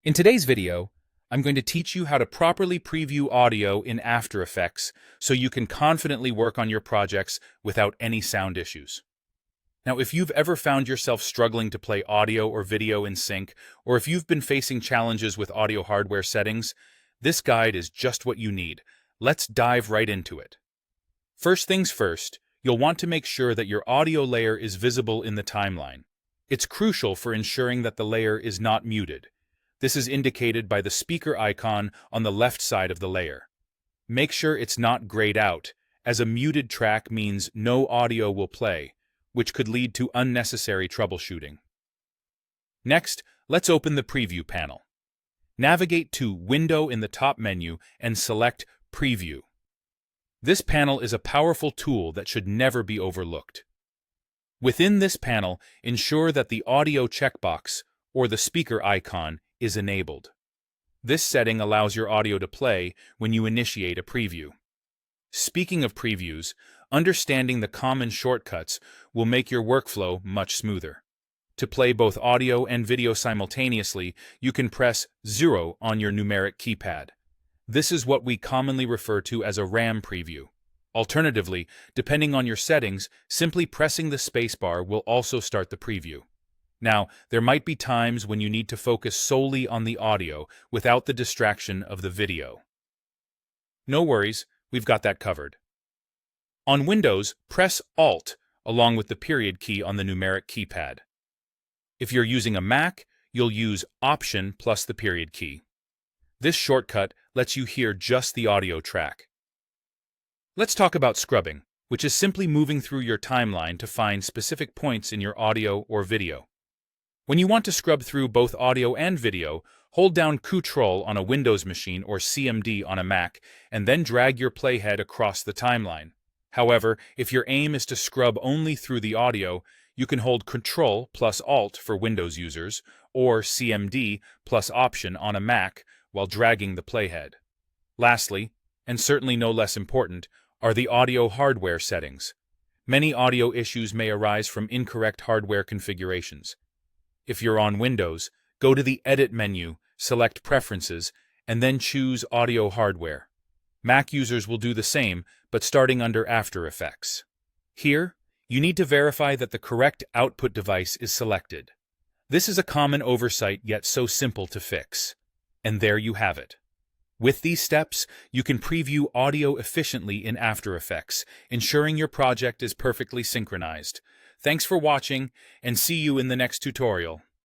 In today's video, I'm going to teach you how to properly preview audio in After Effects so you can confidently work on your projects without any sound issues. Now, if you've ever found yourself struggling to play audio or video in sync, or if you've been facing challenges with audio hardware settings, this guide is just what you need. Let's dive right into it. First things first, you'll want to make sure that your audio layer is visible in the timeline. It's crucial for ensuring that the layer is not muted. This is indicated by the speaker icon on the left side of the layer. Make sure it's not grayed out, as a muted track means no audio will play, which could lead to unnecessary troubleshooting. Next, let's open the Preview panel. Navigate to Window in the top menu and select Preview. This panel is a powerful tool that should never be overlooked. Within this panel, ensure that the Audio checkbox, or the speaker icon, is enabled. This setting allows your audio to play when you initiate a preview. Speaking of previews, understanding the common shortcuts will make your workflow much smoother. To play both audio and video simultaneously, you can press 0 on your numeric keypad. This is what we commonly refer to as a RAM preview. Alternatively, depending on your settings, simply pressing the spacebar will also start the preview. Now, there might be times when you need to focus solely on the audio without the distraction of the video. No worries, we've got that covered. On Windows, press Alt along with the period key on the numeric keypad. If you're using a Mac, you'll use Option plus the period key. This shortcut lets you hear just the audio track. Let's talk about scrubbing, which is simply moving through your timeline to find specific points in your audio or video. When you want to scrub through both audio and video, hold down Ctrl on a Windows machine or CMD on a Mac, and then drag your playhead across the timeline. However, if your aim is to scrub only through the audio, you can hold Ctrl plus Alt for Windows users, or CMD plus Option on a Mac while dragging the playhead. Lastly, and certainly no less important, are the audio hardware settings. Many audio issues may arise from incorrect hardware configurations. If you're on Windows, go to the Edit menu, select Preferences, and then choose Audio Hardware. Mac users will do the same, but starting under After Effects. Here, you need to verify that the correct output device is selected. This is a common oversight yet so simple to fix. And there you have it. With these steps, you can preview audio efficiently in After Effects, ensuring your project is perfectly synchronized. Thanks for watching, and see you in the next tutorial.